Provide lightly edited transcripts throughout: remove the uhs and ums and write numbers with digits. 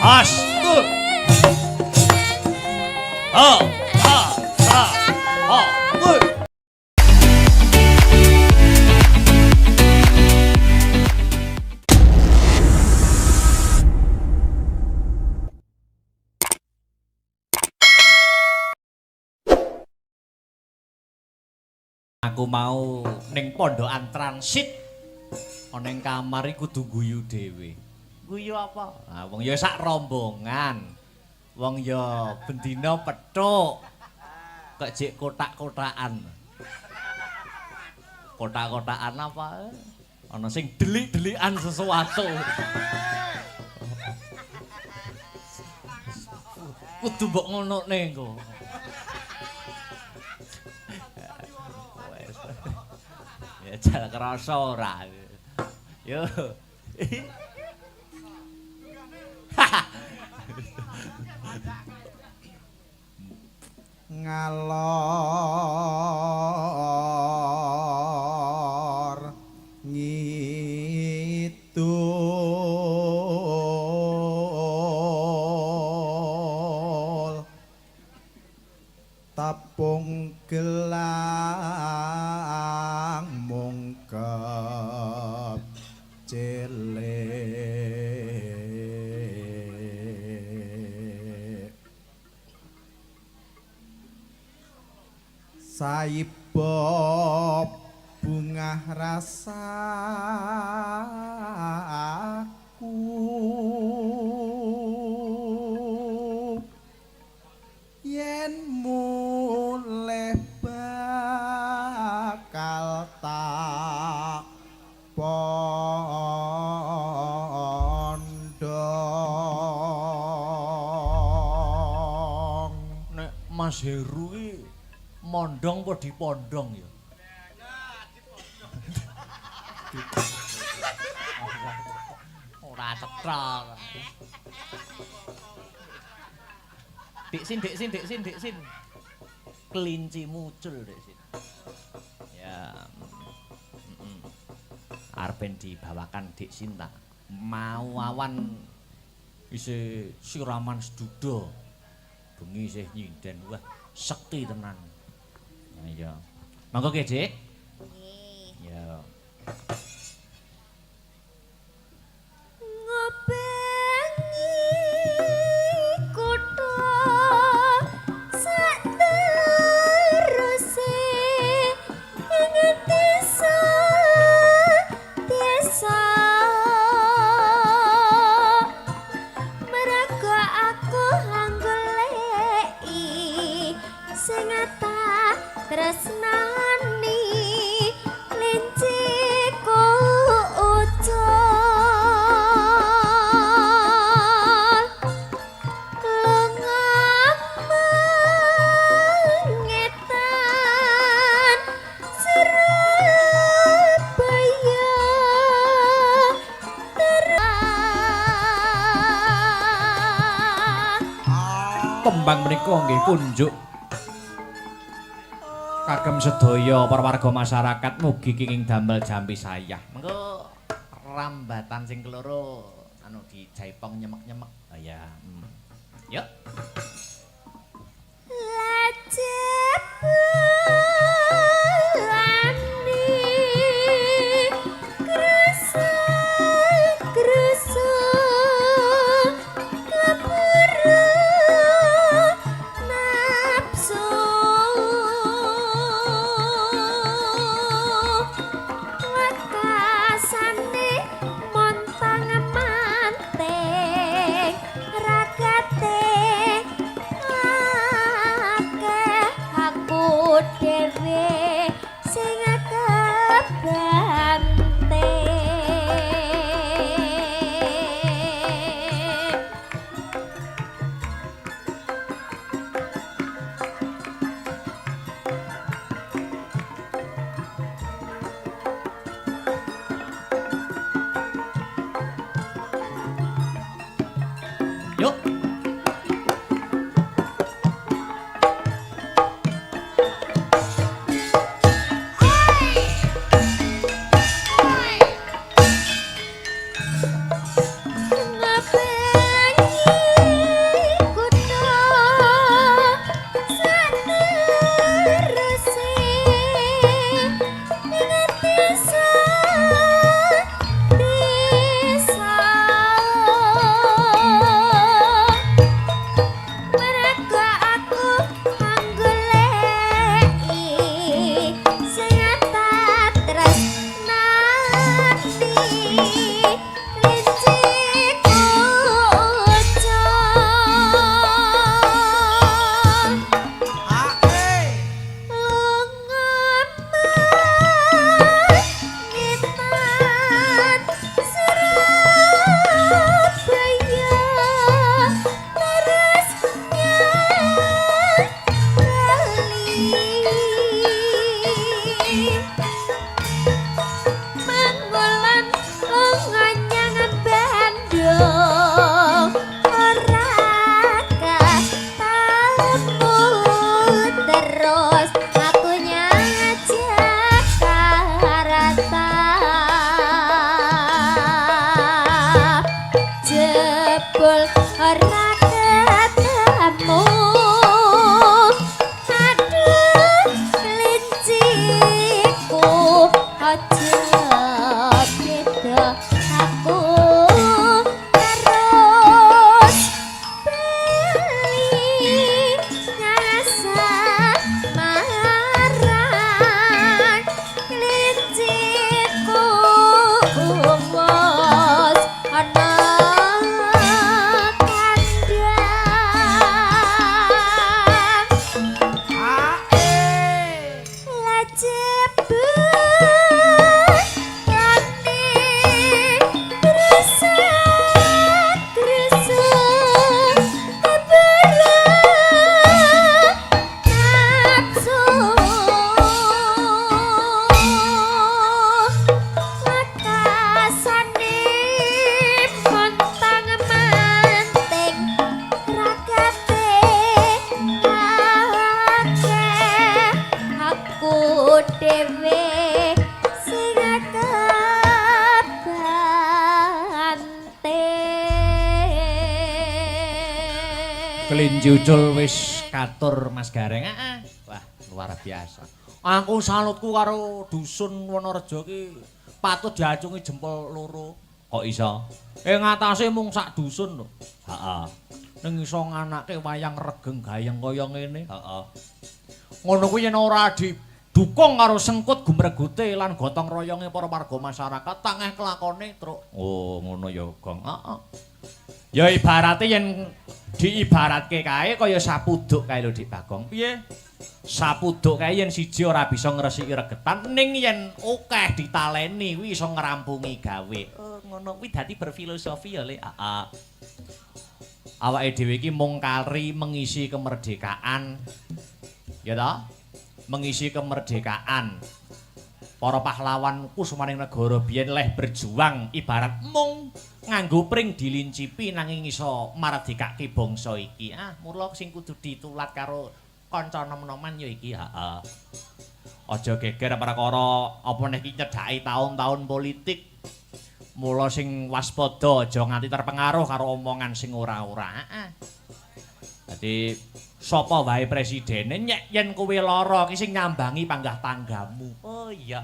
Astu. Ha ha ha ha. Aku mau ning pondokan transit ana ning kamar iku kudu guyu dhewe. Guyu apa? Ah wong ya sak rombongan. Wong ya bendina pethuk. Kok jek kotak-kotakan. Kotak-kotakan apa? Ana sing delik-delikan sesuatu. Kudu mbok ngonokne engko. Ya jal krasa ora. Yo. Ngalor ngidul tapung gelang mungkep cilik saibop bungah rasaku yen mulih bakal tak pondong. Nek Mas Heru iki mondong apa dipondong ya? Ora cetha. Dik sin. Kelinci muncul Dik sin. Ya. Arep dibawakan Dik Sinta. Mau awan isih siraman seduda. Bengi isih nyinden. Wah, sekti tenan. Iya. Monggo ge, Dik. Nggih. Ya. Ngobengi kutha sateruse ing desa mergo aku anggoleki sing tresnani linciku ucul lungamangetan Surabaya Tembang menika nggih kunjuk kagem sedaya para warga masyarakat mugi kenging damel jampi sayah. Mengko rambatan sing keloro anu dijaipong nyemek-nyemek. Ah ya. Yuk. Lajep lani grusu keburu nafsu wakasane montang manting ragate akeh aku dhewe sing kebanting Yuk. Ngapain dong ora katamu terus aku nyajak karata jebul ora katamu aduh kelinciku aja beda aku terus beli nyasa marang kelinciku umos ana dewe sing kabante Kelinci ucul wis katur Mas Gareng. Wah, luar biasa. Aku salutku karo dusun Wonorejo ki patut diacungi jempol loro. Kok iso? Ngatasé mung sak dusun lho. Heeh. Ning iso nganake wayang regeng gayeng kaya ngene. Heeh. Ngono kuwi yen ora didukung karo sengkut gumregute lan gotong royonge para warga masyarakat tangeh kelakone truk. Oh, ngono ya, Gong. Heeh. Ya ibarate yen diibaratke kae kaya sapuduk kae lho Dik Bagong. Piye? Sapuduk kae yen siji ora bisa ngresiki regetan ning yen akeh ditaleni kuwi iso ngrampungi gawe. Oh, ngono kuwi dadi berfilosofi ya, Lek. Heeh. Awake dhewe iki mung kari mengisi kemerdekaan. Ya ta? Mengisi kemerdekaan. Para pahlawan kusumaning negara biyen leh berjuang ibarat mung nganggo pring dilincipi nanging iso mardekake bangsa iki. Mula sing kudu ditulat karo kanca nom-noman ya iki. Heeh. Aja geger prakara apa nek iki nyedhaki taun-taun politik. Mula sing waspada aja nganti terpengaruh karo omongan sing ora-ora. Dadi sapa wae presidene nyek yen kowe lara ki sing nyambangi panggah tanggamu. Oh iya,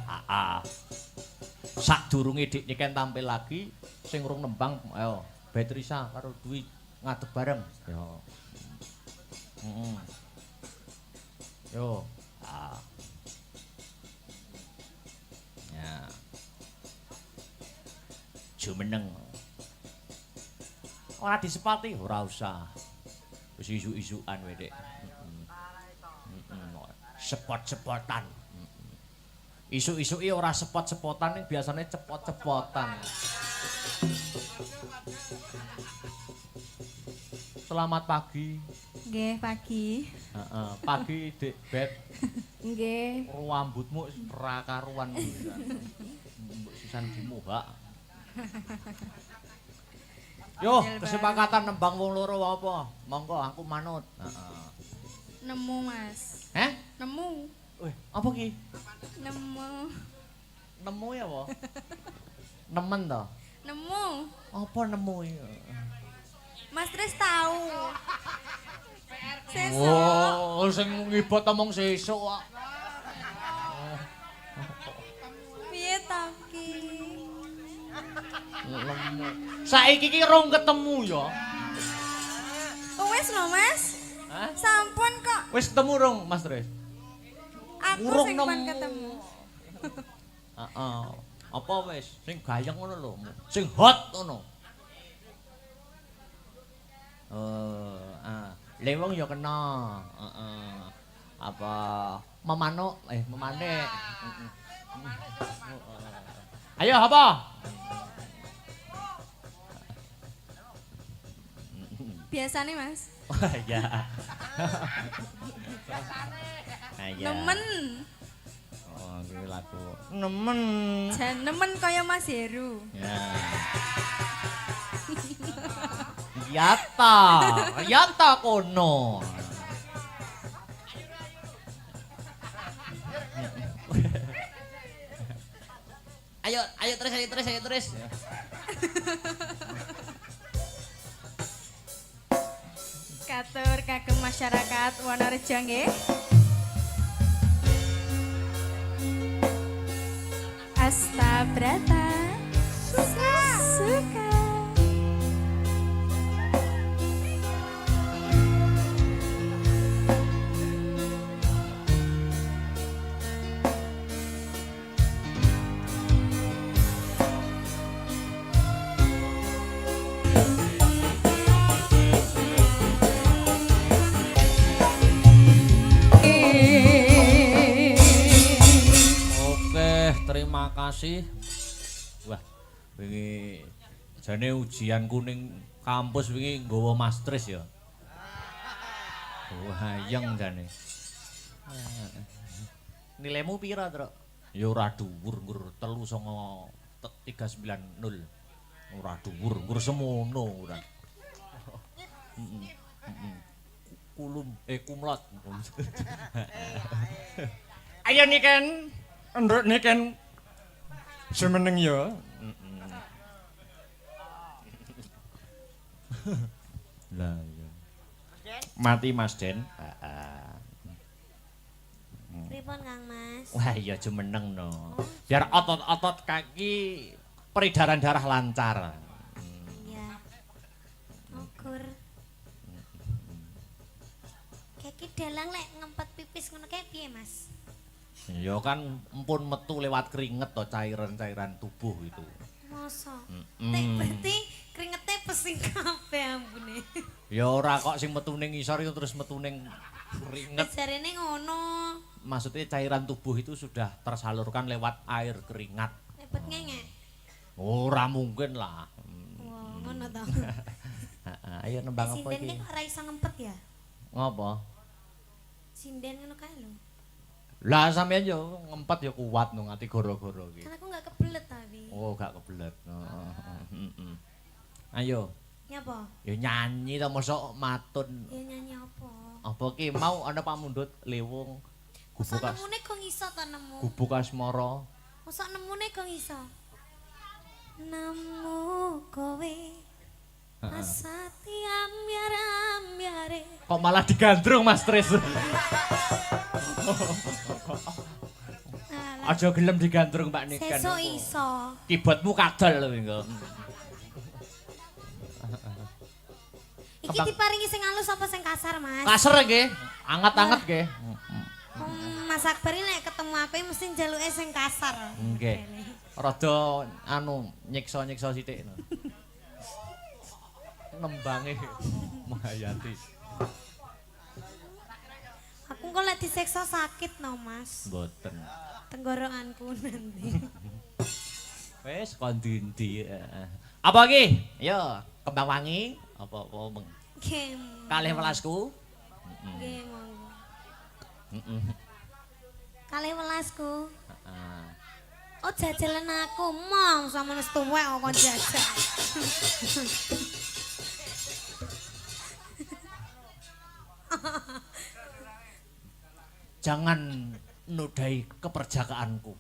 Sadurunge Dik Niken tampil lagi sing urung nembang ayo Beatrice karo Dwi ngadeg bareng. Yo. Yo. Ya. Jumeneng. Ora disepati, ora usah. Wis isu-isukan wae, Dik. Sepot-sepotan. Isu-isuke ora sepot-sepotan ning biasane cepot-cepotan. Selamat pagi. Nggih, pagi. Heeh, pagi Dik Bet. Nggih. Rambutmu ora karuan pisan. Sisan dimuhak. Yo, kesepakatan nembang wong loro apa? Monggo aku manut. Heeh. Nemu, Mas. Nemu. Wih, apa ki? Nemu. Nemu ya apa? Nemen to? Nemu. Apa nemu ya? Mas Tris tahu. Sesuk. Oh, sing ngibot omong sesuk kok. Piye ta ki? Saiki ki rong ketemu ya. Wis lho, Mas. Hah? Sampun kok. Wis ketemu rong, Mas Tris? Aku Urung sing pan ketemu. Heeh. Apa wis sing gayeng ngono lho, sing hot ngono. Le wong ya kena. Heeh. Apa memanuk memanik. Ayo apa? Biasane, Mas. Oh ya. Biasane. Nemen. Oh, iki lagu. Nemen. Jan nemen kaya Mas Heru. Ya. Ya ta kono. Ayo terus. Katur kagem masyarakat Wonorejo nggih. Asta Brata suka. Terima kasih. Wah, wingi jane ujian kuning kampus wingi nggawa mastris ya. Wayang jane. Nilaimu pira, Truk? Ya ora dhuwur, nggur 390. Ora dhuwur, nggur semono ora. Kumlot. Ayo niken, nduk niken. Semeneng ya. Lah iya. Mati Mas Den. Pripun Kang Mas? Wah iya jumeneng no. Biar otot-otot kaki peredaran darah lancar. Ya. Ukur. Kaki dalang lek ngempet pipis ngono kae piye Mas? Ya kan empun metu lewat keringet to cairan-cairan tubuh itu. Masa? Berarti keringetnya pesing kabeh ambune. Ya ora kok sing metu ning ngisor itu terus metu ning keringet. Jarene ngono. Maksudnya cairan tubuh itu sudah tersalurkan lewat air keringat. Lepet ngenge. Ora mungkin lah. Wah, ngono to. Ayo nembang apa Sinden iki? kok ora iso ngempet ya? Ngopo? Sinden ngono kae lho. Lah sampean yo ngempet yo kuat no ngati goro-goro iki. Kan aku gak kebelet tapi. Oh, gak kebelet. Ayo. Nyapa? Ya nyanyi to mosok matun. Ya nyanyi apa? Apa ki mau ana pamundhut lewung Masa gubuk nemune kok iso ta nemu? gubuk asmara. Masa nemune kok iso? Nemu kowe asati ambyar-ambyare. Kok malah digandrung Mas Tris. Aja gelem digandrung Mbak Niken. Sesuk iso. Kibotmu kadal lho engko. Iki diparingi sing halus apa sing kasar, Mas? Kasar nggih, anget-anget nggih. Mas Akbar ini nek ketemu aku mesti njaluke sing kasar. Nggih. Rada anu nyiksa-nyiksa sithik. Nembange Mahayati. Aku kok lek disiksa sakit no, Mas. Mboten. Tenggorokanku nanti. Wes kon ndi. Apa iki? Yo, kembang wangi apa meng. Nggih. Kalih welasku. Nggih, monggo. Kalih welasku. Heeh. Oh, jajalan aku, Mong, sama wis tuwek kok kon jajal. Jangan nodai keperjakaanku.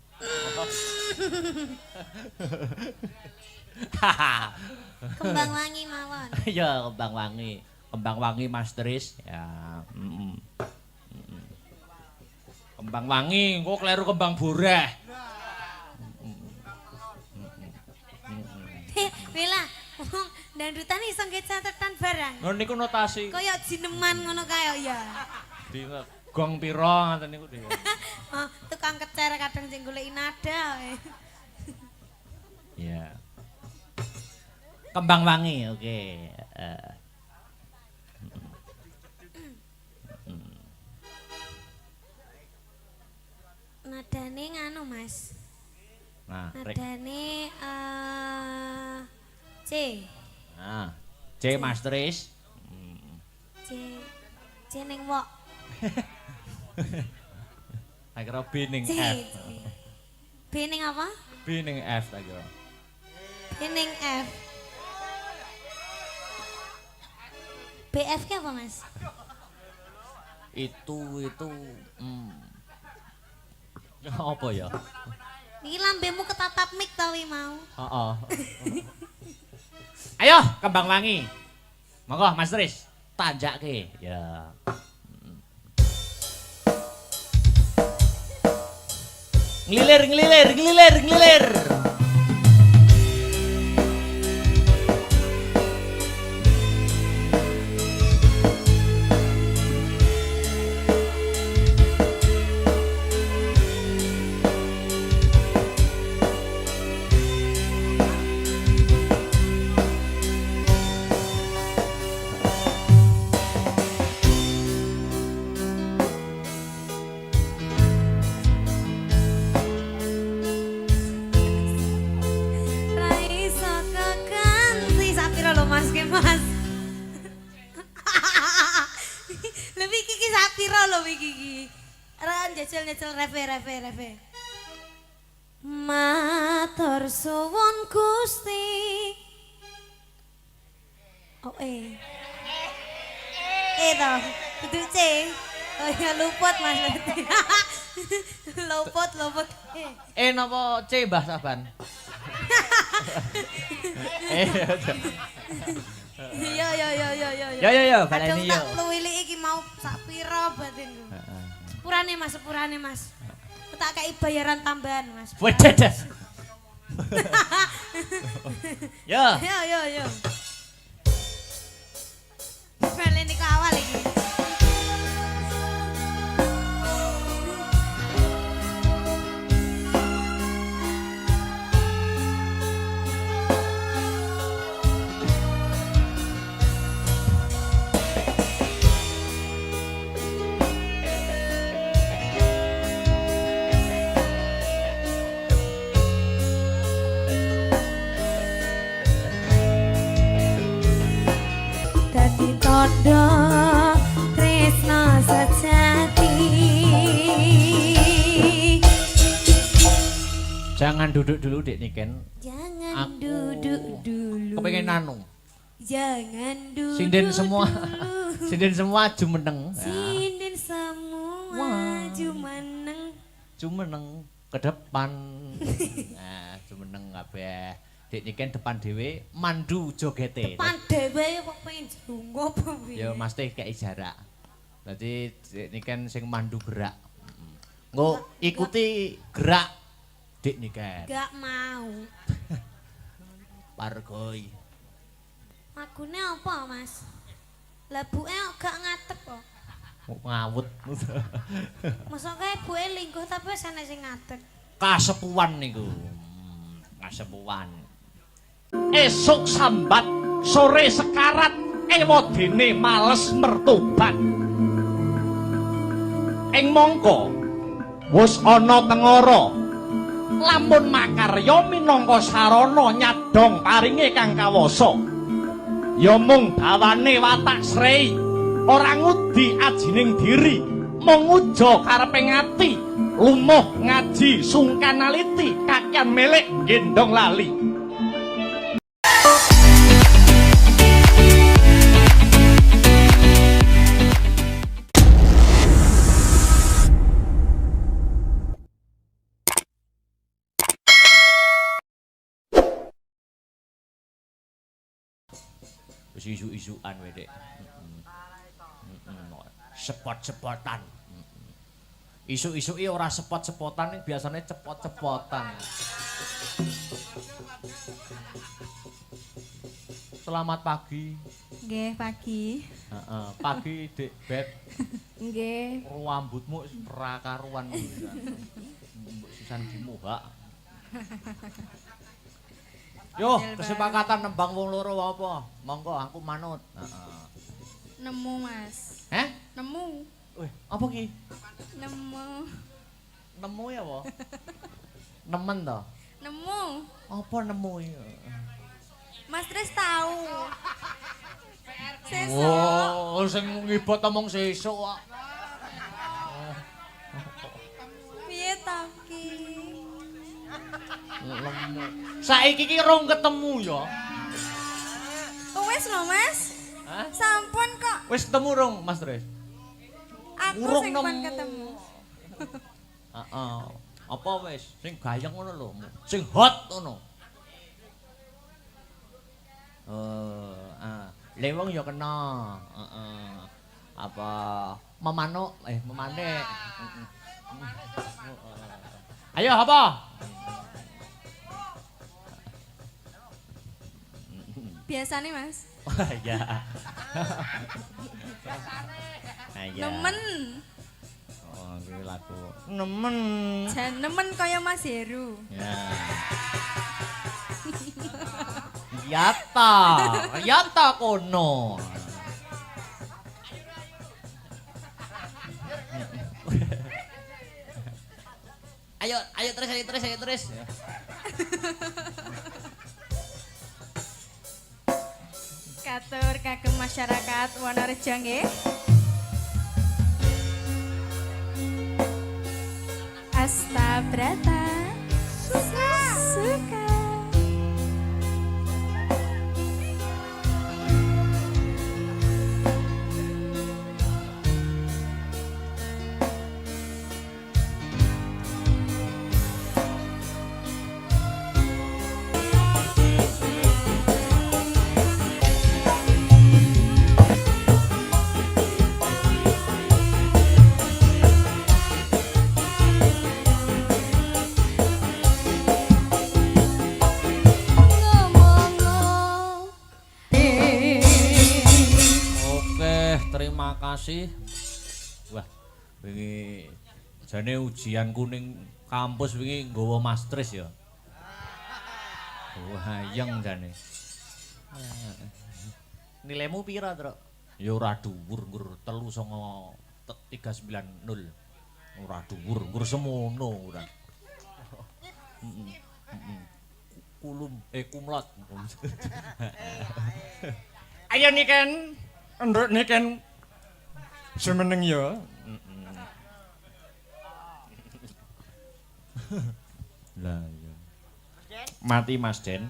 Kembang wangi mawon. Ya kembang wangi. Kembang wangi Mas Tris. Ya. Kembang wangi, engko kleru kembang boreh. Bella, dandutan iso nggih catetan barang. Ngono niku notasi. Kaya jineman ngono kae ya. Di gong pira ngoten niku dhewe. Oh, tukang kecer kadang sing goleki nada wae. Ya. Kembang wangi, oke. Nadane nganu, Mas. Nah, Nadane C. Nah, C Mas Tris. C ning wok. Tak kira B ning C. F. B ning apa? B ning F tak kira. B ning F. BF ki apa Mas? Itu apa ya? Iki lambemu ketatap mik ta wi mau. Heeh. Ayo Kembang Wangi. Monggo Mas Tris, tanjake. Ya. Ngelilir. Nyecel reve. Matur suwun Gusti. Oh to, kudu C. Oh ya luput Mas. luput. Napa C Mbah Saban? Yo, baleni yo. Tak luwiliki iki mau sak pira batinku. Sepurane Mas. Tak kei bayaran tambahan Mas. Wededes. Yo. Baleni ke awal iki. Tondo tresno sejati. Jangan duduk dulu Dek Niken. Jangan duduk dulu. Kepengen nanu. Jangan duduk. Sinden semua jumeneng. Sinden semua jumeneng ke depan. Nah, jumeneng kabeh. Dek Niken depan dhewe mandu jogete. Depan dhewe kok pengen junggo apa piye? Ya mesti kei jarak. Dadi Dek Niken sing mandu gerak. Nggo ikuti gerak Dek Niken. Gak mau. Pargoi. Lagune apa, Mas? Labuke gak ngadeg kok. Ngawut. Masa kae buke lingguh tapi wis ana sing ngadeg. Kasepuan niku. Kasepuan. Esuk sambat, sore sekarat, ewadene males mertobat. Ing mangka wis ana tengara. Lamun makarya minangka sarana nyadong paringe kang kawasa. Ya mung dawane watak srei, ora ngudi ajining diri, mung uja kareping ati, lumuh ngaji sungkan aliti, kakyan melek gendong lali. Isu-isuan wedek. Sepot-sepotan. Isu-isuke ora sepot-sepotan ning biasane cepot-cepotan. Selamat pagi. Nggih, pagi. Heeh, pagi Dek Beb. Nggih. Rambutmu ora karuan. Mbok sisan dimuhak. Yo, kesepakatan nembang wong loro apa? Monggo aku manut. Heeh. Nemu, Mas. Nemu. Wih, apa ki? Nemu ya apa? Nemen to? Nemu. Apa nemu ya? Mas Tris tahu. Sesuk. Oh, sing ngibot omong sesuk kok. Piye ta ki? Saiki ki rong ketemu ya. Oh wis lho, Mas. Sampun kok. Wis ketemu rung Mas Tris? Aku Urung sing nem- pun ketemu. Heeh. Apa wis sing gayeng ngono lho, sing hot ngono. Le wong ya kena. Heeh. Apa memanuk memanik. Ayo apa? Biasane Mas. Wah ya. Ayo. Nemen. Oh, kuwi lagu. Nemen. Jan nemen kaya Mas Heru. Ya. Yata, yata kono. Ayo terus. Katur kagem masyarakat Wonorejo nggih. Asta Brata suka. Oke, terima kasih. Wah, wingi jane ujian kuning kampus wingi nggawa Mas Tris ya. Wayang jane. Nilaimu pira, Truk? Ya ora dhuwur, nggur 390. Ora dhuwur, nggur semono ora. Kumlot. Ayo niken nduk niken semeneng ya. Lah ya. Mati Mas Den.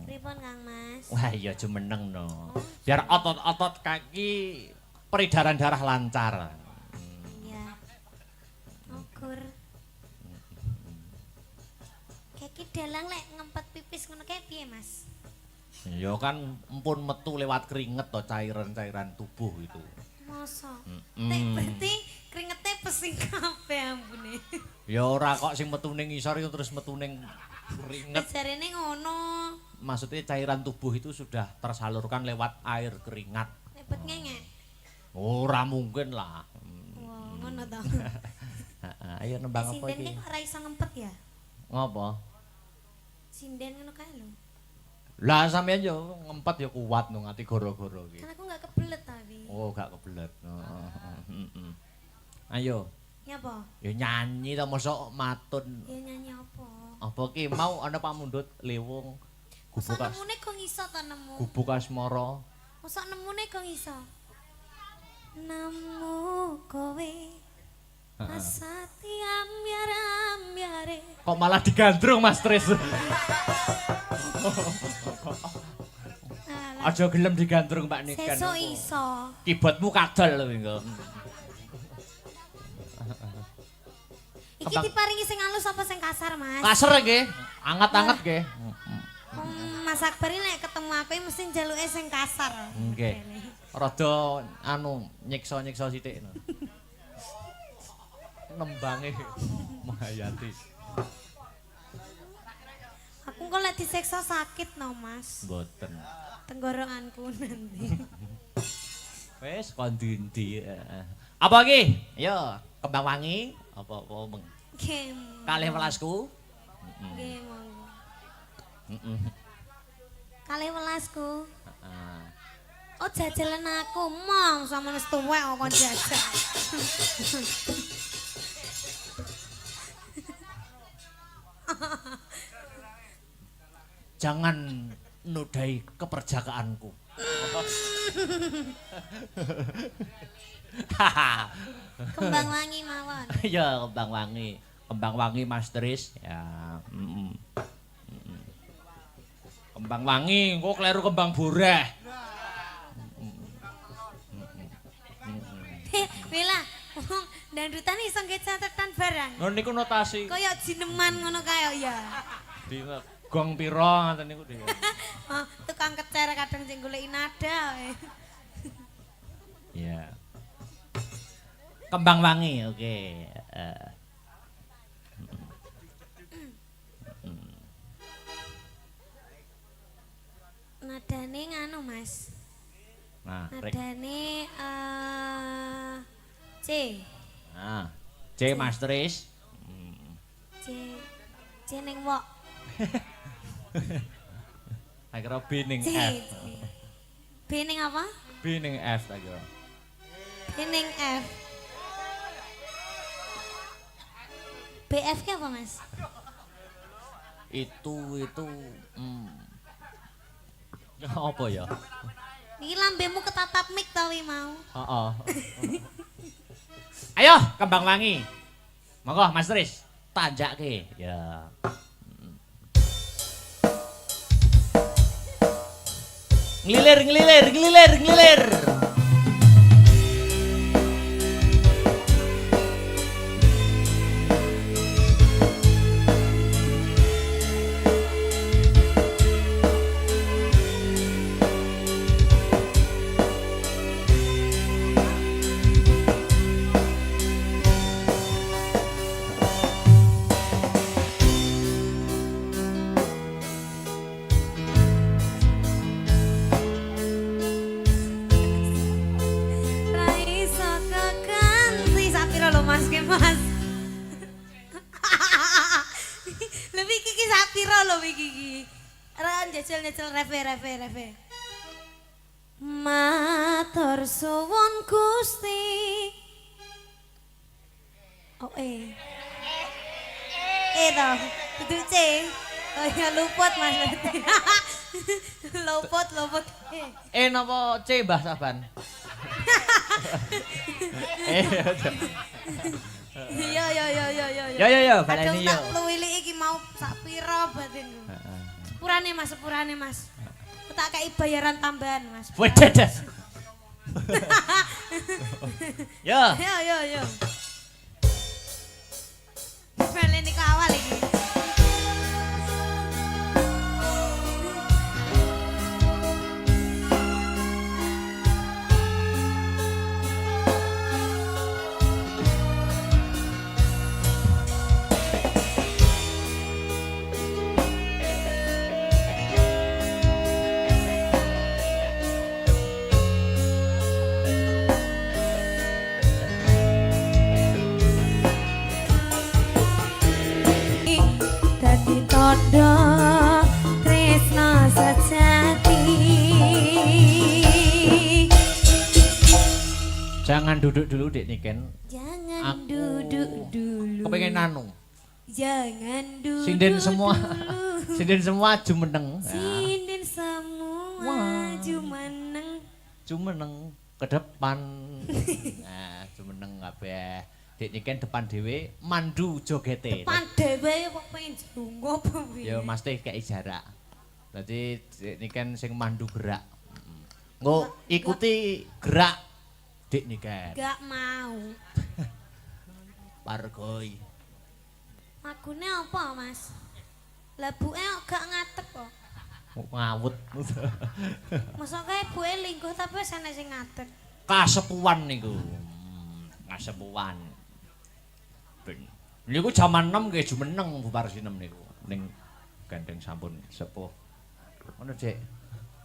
Pripun Kang Mas? Wah iya jumeneng no. Biar otot-otot kaki peredaran darah lancar. Iya. Ukur. Kaki dalang lek ngempet pipis ngono kae piye Mas? Ya kan empun metu lewat keringet to cairan-cairan tubuh itu. Masa? Nek berarti keringetnya pesing kabeh ambune. Ya ora kok sing metu ning ngisor itu terus metu ning keringet. Jarene ngono. Maksudnya cairan tubuh itu sudah tersalurkan lewat air keringat. Lepet ngenge. Ora mungkin lah. Wah, ngono to. Ayo nembang apa Sinden iki? ki ora iso ngempet ya? Ngopo? Sinden ngono kae lho. Lah sampeyan yo ngempet yo kuat no ngati goro-goro iki. Kan aku gak kebelet tapi. Oh, gak kebelet. Ayo, Nyapa? yo nyanyi ta mosok matun. Ya nyanyi apa? Apa ki mau ana pamundhut lewung Masa gubuk nemune kok iso ta nemu? gubuk asmara. Masa nemune kok iso? Nemu kowe asati ambyar-ambyare. Kok malah digandrung Mas Tris. Aja gelem digandrung Mbak Niken. Sesuk iso. Kibotmu kadal lho engko. Iki diparingi sing halus apa sing kasar, Mas? Kasar nggih, anget-anget nggih. Mas Akbar ini nek ketemu aku mesti njaluke sing kasar. Nggih. Rada anu nyiksa-nyiksa sithik. Nembange Mahayati. Aku kok lek disiksa sakit no, Mas. Mboten. Tenggorokanku nanti. Wes kon ndi. Apa iki? Ayo, kembang wangi apa meng. Game. Kalih welasku. Nggih, monggo. Heeh. Kalih welasku. Heeh. Oh jajalan aku, mong sama wis tuwek kok kon jajal. Jangan nodai keperjakaanku. Kembang wangi mawon. Ya kembang wangi. Kembang wangi Mas Tris ya. Kembang wangi, engko kleru kembang boreh. Wela, wong dangdutan iso nggih catetan barang. Lho niku notasi. Kaya jineman ngono kae ya. Di gong pira ngoten niku dhewe. Oh, tukang kecer kadang sing goleki nada. Iya. Kembang wangi, oke. Nadane nganu, Mas. Nah, rek. Nadane C. Nah, C Masteris. C ning wok. Akhirnya B ning C. F. B ning apa? B ning F tak kira. B ning F. BF ke apa, Mas? Itu apa ya? Iki lambemu ketatap mik ta wi mau. Heeh. Ayo kembang wangi. Monggo Mas Tris, tanjake. Ya. Ngelilir. Ra iso keganti sapira lho Mas ki Mas. Lebih iki sapira lho iki. Ra njajal reve. Matur suwun Gusti. Oh to, kudu C. Oh ya luput Mas. luput. Napa C Mbah Saban? Iya. Ya, baleni yo. Tak luwili iki mau sak pira batinku. Sepurane Mas. Tak kei bayaran tambahan Mas. Wedes. Yo. Yo. Baleni ke awal iki. Dadi tondo tresna sejati. Jangan duduk dulu Dek Niken. Jangan Aku duduk dulu. Kepengen nanu. Jangan duduk. Sinden semua. dulu. Sinden semua jumeneng. Sinden semua Wah. Jumeneng ke depan. Nah, jumeneng kabeh. Dek Niken depan dhewe mandu jogete. Depan dhewe kok pengen junggo apa piye? Ya mesti kei jarak. Dadi Dek Niken sing mandu gerak. Nggo ikuti gerak Dek Niken. Gak mau. Pargoi. Lagune apa, Mas? Labuke kok gak ngatek kok. Ngawut. Masa kae buke lingkuh tapi wis ana sing ngatek. Kasepuan niku. Kasepuan. Ben. Niku jaman 6 nggih jumeneng bubar sinem niku. Ning gandeng sampun sepuh. Ngono, Dik.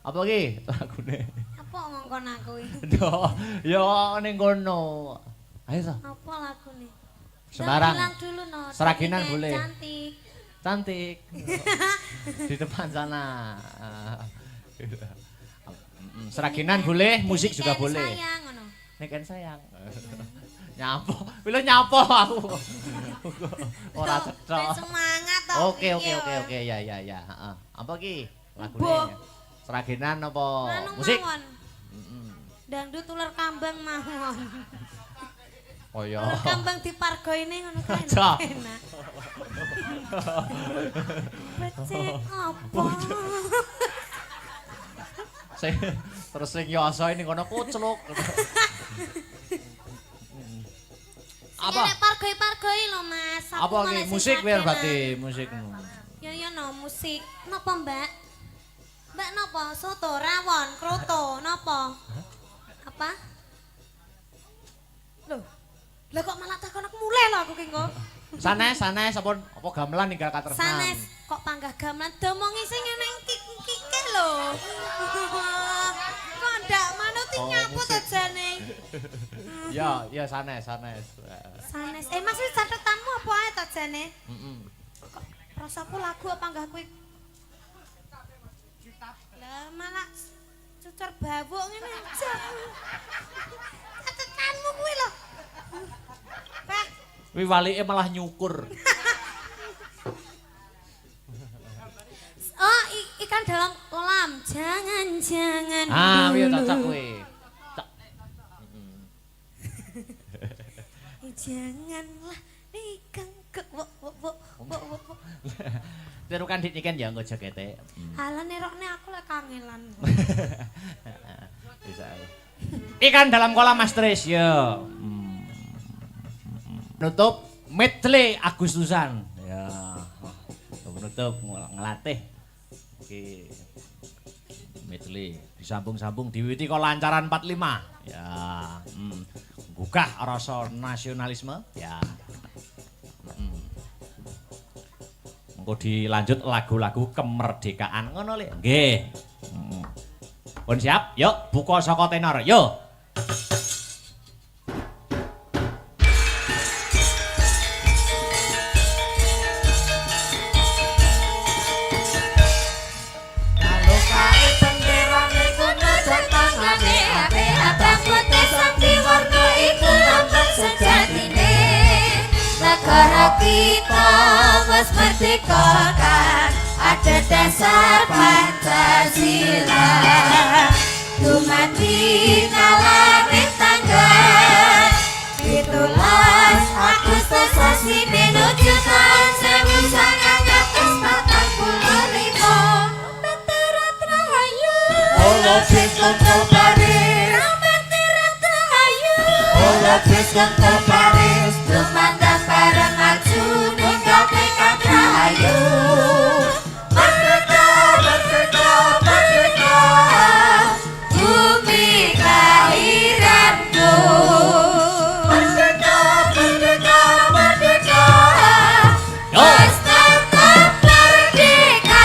Apa iki lagune? Apa ngongkon aku iki? Ya ning kono. Ayo to. Apa lagune? Semarang. Bilang dulu no. Seraginan Ini boleh. Cantik. Cantik. Di depan sana. Seraginan boleh, musik juga Niken boleh. Sayang ngono. Niken sayang. Nyapo. Bila nyapo aku. Ora Ben cetha. semangat to. Oke. Ya. Heeh. Apa ki? Boh. Lagune. Seraginan apa Anu musik? mawon. Dangdut ular kambang mawon. Oh ya. Ular kambang dipargoine ngono kae. Aja. Enak. Becik apa? Terus sing yoso ini kono kucluk. Apa? Nek pargoi-pargoi lho Mas. Apa iki musik biar berarti musik. Ya no musik. Napa Mbak? Mbak napa? Soto, rawon, kroto, napa? Apa? Loh. Lah kok malah takon aku mulai lho aku ki engko. Sanes apa gamelan ninggal katresnan. Sanes kok panggah gamelan domongi sing eneng kike lho. Kok ndak manuti nyapu to jane. Ya sanes. Sanes. Mas wis catetanmu apa ae to jane? Heeh. Kok rasaku lagu apa panggah kuwi? Lah malah cucur bawuk ngene aja. Catetanmu kuwi lho. Pak, Wi walike malah nyukur. oh, ikan dalam kolam. Jangan. Ah, dulu. piye cocok kuwi. Janganlah ikan ke wo. Tirukan dik niken ya nggo jakete. Halah nerokne aku lek kangelan. Bisa. Ikan dalam kolam Mas Tris ya. Nutup medley Agustusan. Ya. Menutup ngelatih. Oke. Medley disambung-sambung diwiwiti kok lancaran 45. Ya. Gugah rasa nasionalisme. Ya. Engko dilanjut lagu-lagu kemerdekaan ngono lho. Nggih. Pun siap? Yuk buka saka tenor. Yuk. Negara kita wis merdeka kan ada dasar Pancasila. Dumadi nalami tanggal 17 Agustus sasi menuju tahun 1945. Veteran Rahayu Ola Biskup Paris Veteran Rahayu Ola Biskup Paris Dumandang bareng maju ninggalkan Rahayu. Merdeka, merdeka, merdeka, bumi kelahiranku. Merdeka, merdeka, merdeka, wis tetap merdeka.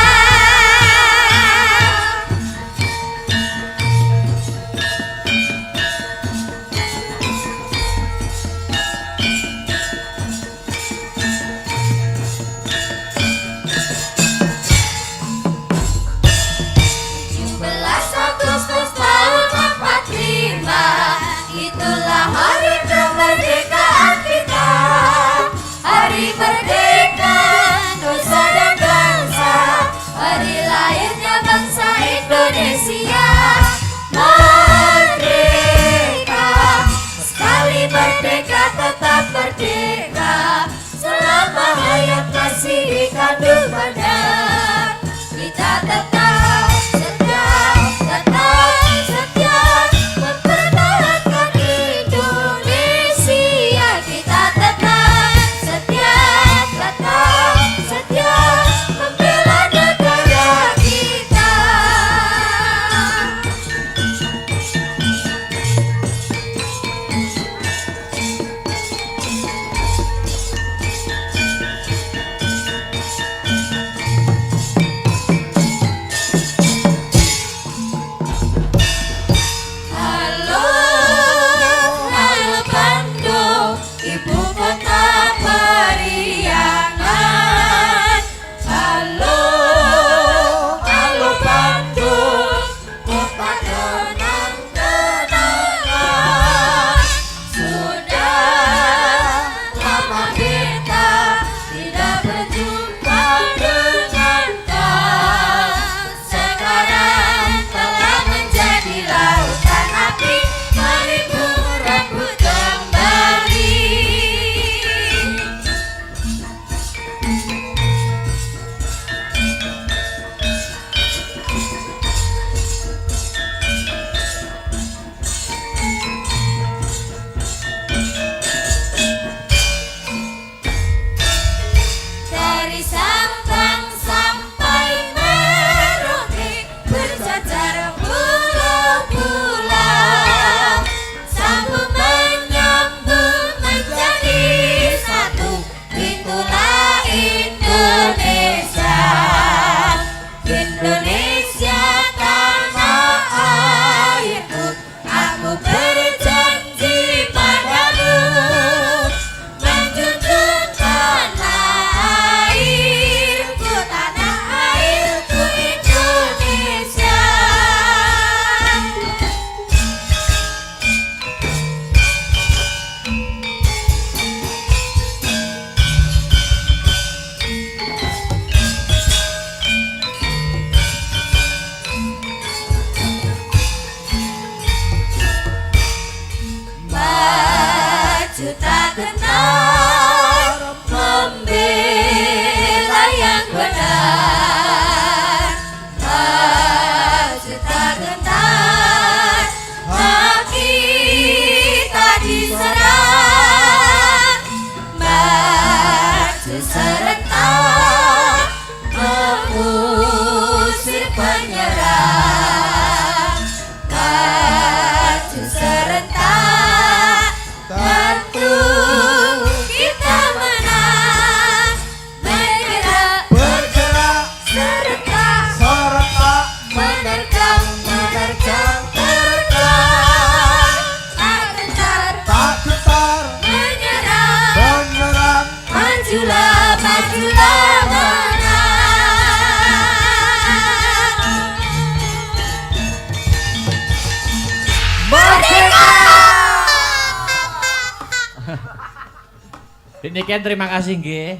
Dik Niken terima kasih nggih.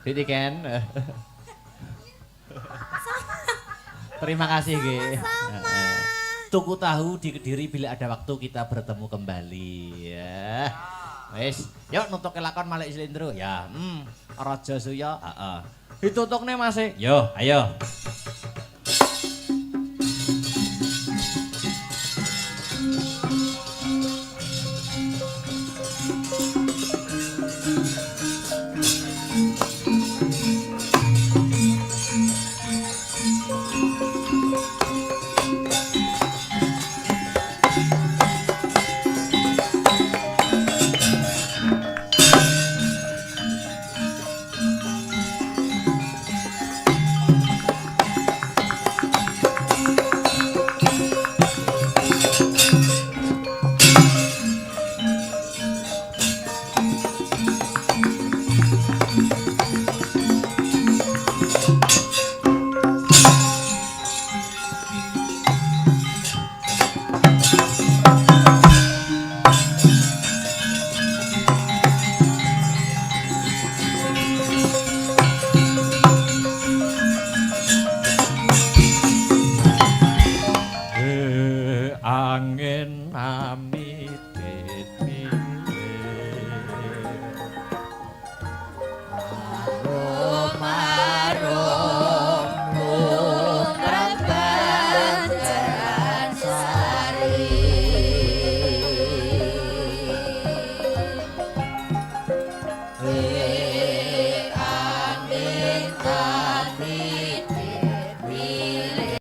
Dik Niken. Terima kasih nggih. Tuku tahu di Kediri bila ada waktu kita bertemu kembali ya. Wis, yuk nutuk kelakon Malik Slendro ya. Raja Suya, heeh. Ditutukne Mas. Yo, ayo.